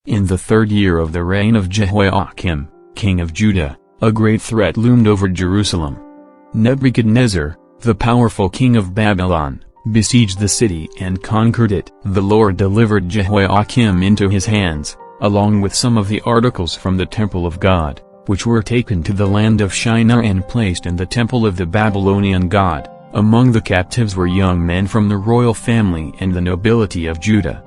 In the 3rd year of the reign of Jehoiakim, king of Judah, a great threat loomed over Jerusalem. Nebuchadnezzar, the powerful king of Babylon, besieged the city and conquered it. The Lord delivered Jehoiakim into his hands, along with some of the articles from the temple of God, which were taken to the land of Shinar and placed in the temple of the Babylonian god. Among the captives were young men from the royal family and the nobility of Judah.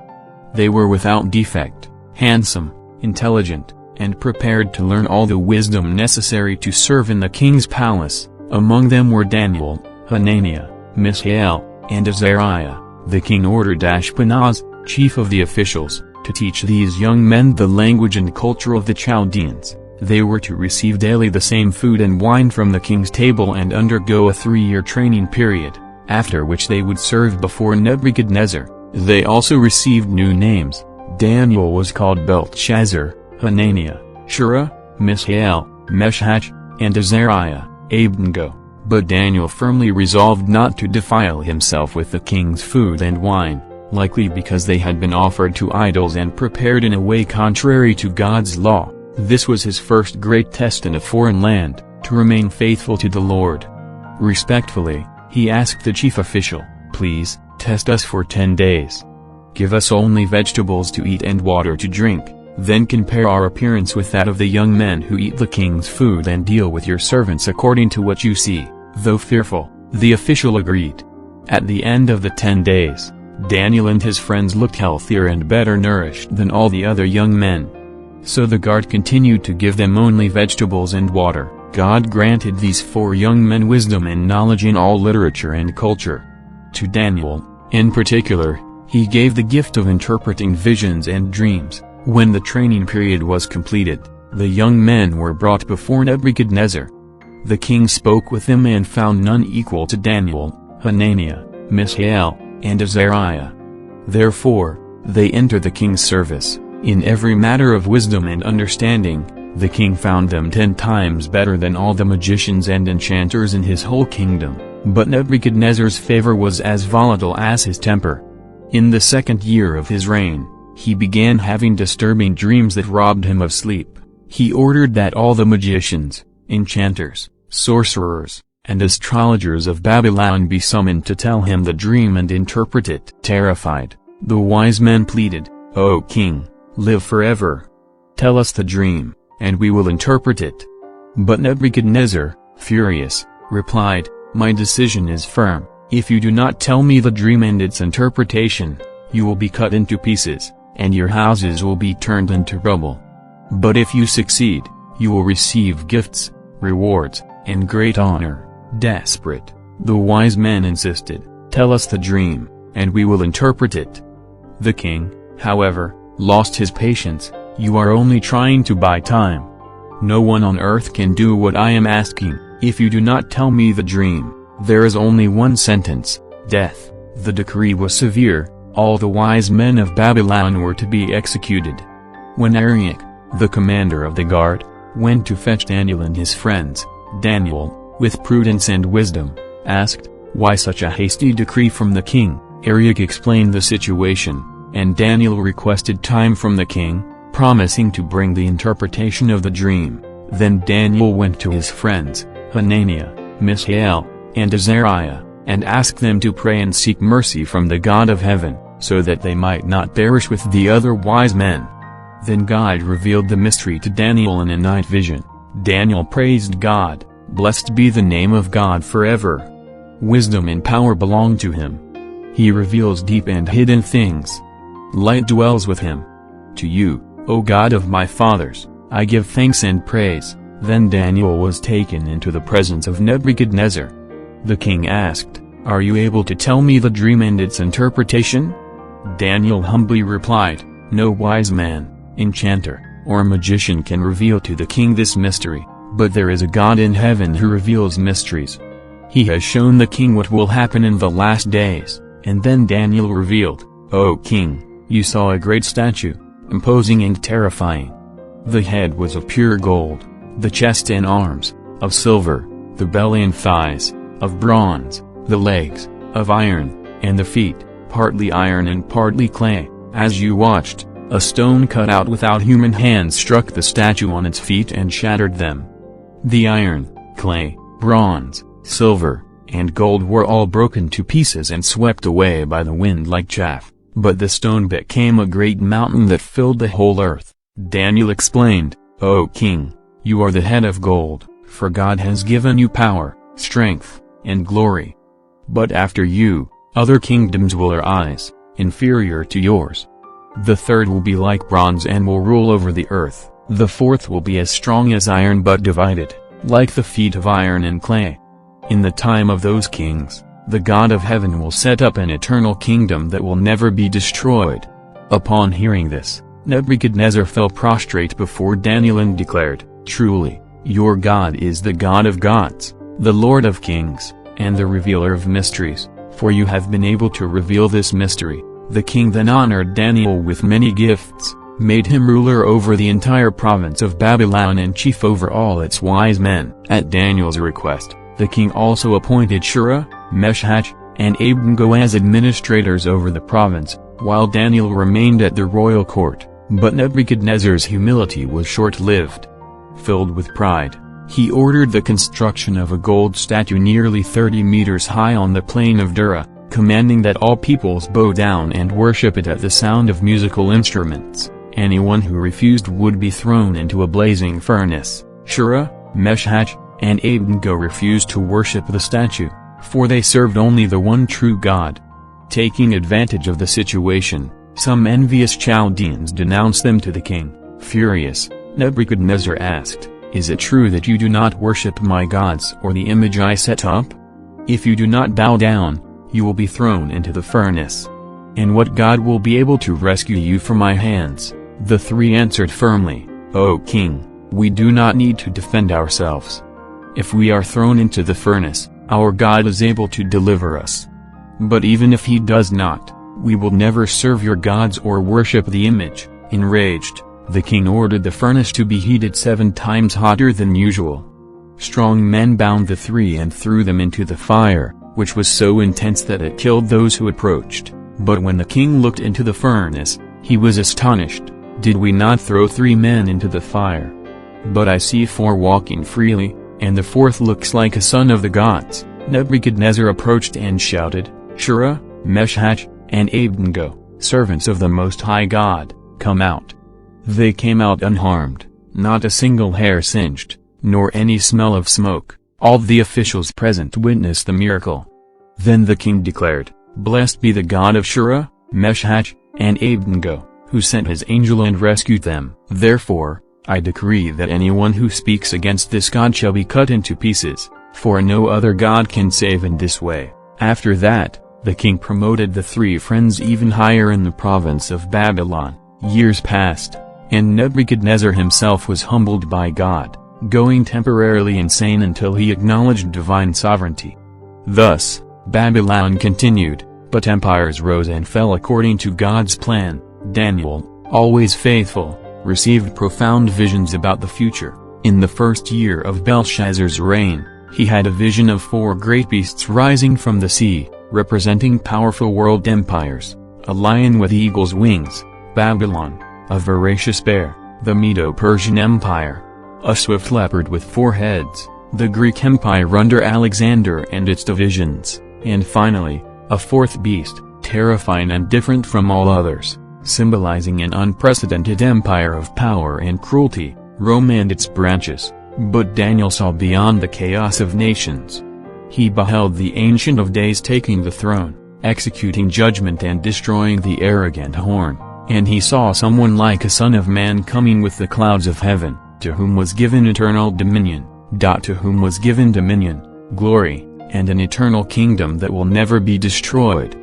They were without defect, handsome, intelligent, and prepared to learn all the wisdom necessary to serve in the king's palace. Among them were Daniel, Hananiah, Mishael, and Azariah. The king ordered Ashpenaz, chief of the officials, to teach these young men the language and culture of the Chaldeans. They were to receive daily the same food and wine from the king's table and undergo a 3-year training period, after which they would serve before Nebuchadnezzar. They also received new names. Daniel was called Belteshazzar, Hananiah, Shura, Mishael, Meshach, and Azariah, Abednego. But Daniel firmly resolved not to defile himself with the king's food and wine, likely because they had been offered to idols and prepared in a way contrary to God's law. This was his first great test in a foreign land, to remain faithful to the Lord. Respectfully, he asked the chief official, "Please, test us for 10 days. Give us only vegetables to eat and water to drink, then compare our appearance with that of the young men who eat the king's food and deal with your servants according to what you see." Though fearful, the official agreed. At the end of the 10 days, Daniel and his friends looked healthier and better nourished than all the other young men. So the guard continued to give them only vegetables and water. God granted these 4 young men wisdom and knowledge in all literature and culture. To Daniel, in particular, he gave the gift of interpreting visions and dreams. When the training period was completed, the young men were brought before Nebuchadnezzar. The king spoke with them and found none equal to Daniel, Hananiah, Mishael, and Azariah. Therefore, they entered the king's service. In every matter of wisdom and understanding, the king found them 10 times better than all the magicians and enchanters in his whole kingdom. But Nebuchadnezzar's favor was as volatile as his temper. In the 2nd year of his reign, he began having disturbing dreams that robbed him of sleep. He ordered that all the magicians, enchanters, sorcerers, and astrologers of Babylon be summoned to tell him the dream and interpret it. Terrified, the wise men pleaded, "O king, live forever. Tell us the dream, and we will interpret it." But Nebuchadnezzar, furious, replied, "My decision is firm. If you do not tell me the dream and its interpretation, you will be cut into pieces, and your houses will be turned into rubble. But if you succeed, you will receive gifts, rewards, and great honor." Desperate, the wise men insisted, "Tell us the dream, and we will interpret it." The king, however, lost his patience. "You are only trying to buy time. No one on earth can do what I am asking. If you do not tell me the dream, there is only one sentence, death." The decree was severe. All the wise men of Babylon were to be executed. When Arioch, the commander of the guard, went to fetch Daniel and his friends, Daniel, with prudence and wisdom, asked, "Why such a hasty decree from the king?" Arioch explained the situation, and Daniel requested time from the king, promising to bring the interpretation of the dream. Then Daniel went to his friends, Hananiah, Mishael, and Azariah, and asked them to pray and seek mercy from the God of heaven, so that they might not perish with the other wise men. Then God revealed the mystery to Daniel in a night vision. Daniel praised God, "Blessed be the name of God forever. Wisdom and power belong to him. He reveals deep and hidden things. Light dwells with him. To you, O God of my fathers, I give thanks and praise." Then Daniel was taken into the presence of Nebuchadnezzar. The king asked, "Are you able to tell me the dream and its interpretation?" Daniel humbly replied, "No wise man, enchanter, or magician can reveal to the king this mystery, but there is a God in heaven who reveals mysteries. He has shown the king what will happen in the last days." And then Daniel revealed, "O king, you saw a great statue, imposing and terrifying. The head was of pure gold, the chest and arms, of silver, the belly and thighs, of bronze, the legs, of iron, and the feet, partly iron and partly clay. As you watched, A stone cut out without human hands struck the statue on its feet and shattered them. The iron, clay, bronze, silver, and gold were all broken to pieces and swept away by the wind like chaff, but the stone became a great mountain that filled the whole earth. Daniel explained, "O king, you are the head of gold, for God has given you power, strength, and glory. But after you, other kingdoms will arise, inferior to yours. The third will be like bronze and will rule over the earth. The fourth will be as strong as iron but divided, like the feet of iron and clay. In the time of those kings, the God of heaven will set up an eternal kingdom that will never be destroyed." Upon hearing this, Nebuchadnezzar fell prostrate before Daniel and declared, "Truly, your God is the God of gods, the Lord of kings, and the revealer of mysteries, for you have been able to reveal this mystery." The king then honored Daniel with many gifts, made him ruler over the entire province of Babylon and chief over all its wise men. At Daniel's request, the king also appointed Shura, Meshach, and Abednego as administrators over the province, while Daniel remained at the royal court. But Nebuchadnezzar's humility was short-lived. Filled with pride, he ordered the construction of a gold statue nearly 30 meters high on the plain of Dura, commanding that all peoples bow down and worship it at the sound of musical instruments. Anyone who refused would be thrown into a blazing furnace. Shura, Meshach, and Abednego refused to worship the statue, for they served only the one true God. Taking advantage of the situation, some envious Chaldeans denounced them to the king. Furious, Nebuchadnezzar asked, "Is it true that you do not worship my gods or the image I set up? If you do not bow down, you will be thrown into the furnace. And what God will be able to rescue you from my hands?" The three answered firmly, "O king, we do not need to defend ourselves. If we are thrown into the furnace, our God is able to deliver us. But even if he does not, we will never serve your gods or worship the image." Enraged, the king ordered the furnace to be heated 7 times hotter than usual. Strong men bound the three and threw them into the fire, which was so intense that it killed those who approached. But when the king looked into the furnace, he was astonished. "Did we not throw 3 men into the fire? But I see 4 walking freely, and the 4th looks like a son of the gods." Nebuchadnezzar approached and shouted, "Shura, Meshach, and Abednego, servants of the Most High God, come out." They came out unharmed, not a single hair singed, nor any smell of smoke. All the officials present witnessed the miracle. Then the king declared, "Blessed be the God of Shura, Meshach, and Abednego, who sent his angel and rescued them. Therefore, I decree that anyone who speaks against this God shall be cut into pieces, for no other God can save in this way." After that, the king promoted the 3 friends even higher in the province of Babylon. Years passed, and Nebuchadnezzar himself was humbled by God, going temporarily insane until he acknowledged divine sovereignty. Thus, Babylon continued, but empires rose and fell according to God's plan. Daniel, always faithful, received profound visions about the future. In the first year of Belshazzar's reign, he had a vision of 4 great beasts rising from the sea, representing powerful world empires: a lion with eagle's wings, Babylon; a voracious bear, the Medo-Persian Empire; a swift leopard with 4 heads, the Greek Empire under Alexander and its divisions; and finally, a 4th beast, terrifying and different from all others, symbolizing an unprecedented empire of power and cruelty, Rome and its branches. But Daniel saw beyond the chaos of nations. He beheld the Ancient of Days taking the throne, executing judgment and destroying the arrogant horn, and he saw someone like a son of man coming with the clouds of heaven, to whom was given eternal dominion, to whom was given dominion, glory, and an eternal kingdom that will never be destroyed.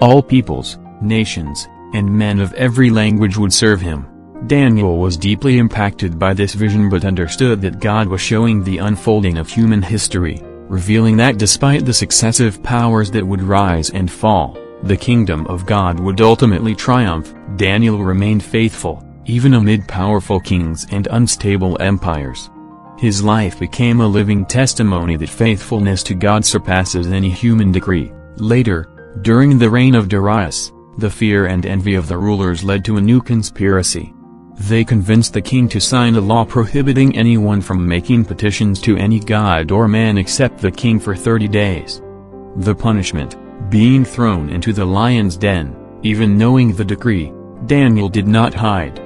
All peoples, nations, and men of every language would serve him. Daniel was deeply impacted by this vision but understood that God was showing the unfolding of human history, revealing that despite the successive powers that would rise and fall, the kingdom of God would ultimately triumph. Daniel remained faithful, even amid powerful kings and unstable empires. His life became a living testimony that faithfulness to God surpasses any human decree. Later, during the reign of Darius, The fear and envy of the rulers led to a new conspiracy. They convinced the king to sign a law prohibiting anyone from making petitions to any god or man except the king for 30 days. The punishment, being thrown into the lion's den. Even knowing the decree, Daniel did not hide.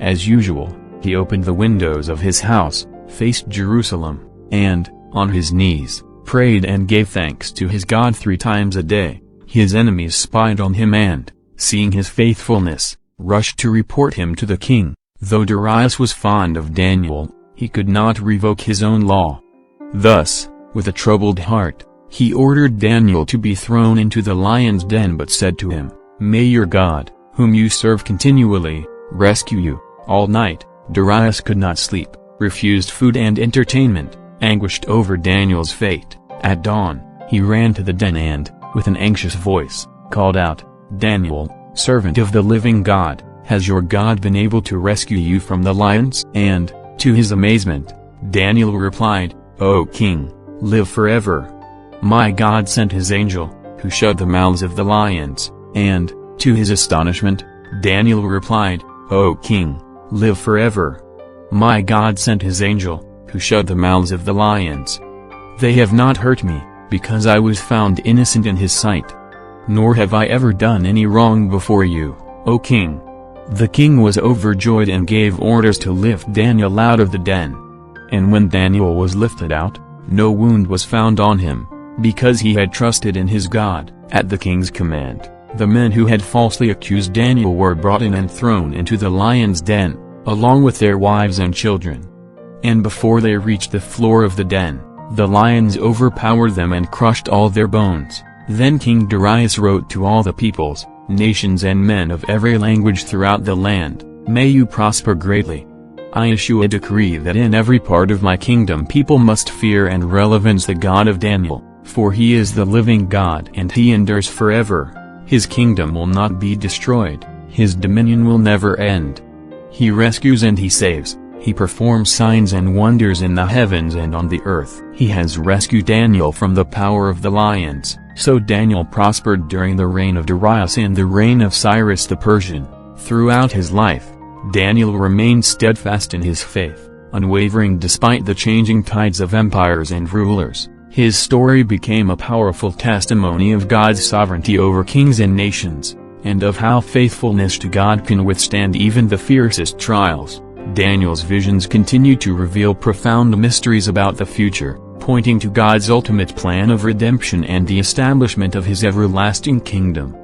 As usual, he opened the windows of his house, faced Jerusalem, and, on his knees, prayed and gave thanks to his God 3 times a day. His enemies spied on him and, seeing his faithfulness, rushed to report him to the king. Though Darius was fond of Daniel, he could not revoke his own law. Thus, with a troubled heart, he ordered Daniel to be thrown into the lion's den but said to him, "May your God, whom you serve continually, rescue you." All night, Darius could not sleep, refused food and entertainment, anguished over Daniel's fate. At dawn, he ran to the den and, with an anxious voice, called out, "Daniel, servant of the living God, has your God been able to rescue you from the lions?" And, to his amazement, Daniel replied, "O king, live forever. My God sent his angel, who shut the mouths of the lions." And, to his astonishment, Daniel replied, "O king, live forever. My God sent his angel, who shut the mouths of the lions. They have not hurt me, because I was found innocent in his sight. Nor have I ever done any wrong before you, O king." The king was overjoyed and gave orders to lift Daniel out of the den. And when Daniel was lifted out, no wound was found on him, because he had trusted in his God. At the king's command, the men who had falsely accused Daniel were brought in and thrown into the lion's den, along with their wives and children. And before they reached the floor of the den, the lions overpowered them and crushed all their bones. Then King Darius wrote to all the peoples, nations and men of every language throughout the land, "May you prosper greatly. I issue a decree that in every part of my kingdom people must fear and reverence the God of Daniel, for he is the living God and he endures forever. His kingdom will not be destroyed, his dominion will never end. He rescues and he saves. He performs signs and wonders in the heavens and on the earth. He has rescued Daniel from the power of the lions." So Daniel prospered during the reign of Darius and the reign of Cyrus the Persian. Throughout his life, Daniel remained steadfast in his faith, unwavering despite the changing tides of empires and rulers. His story became a powerful testimony of God's sovereignty over kings and nations, and of how faithfulness to God can withstand even the fiercest trials. Daniel's visions continue to reveal profound mysteries about the future, pointing to God's ultimate plan of redemption and the establishment of his everlasting kingdom.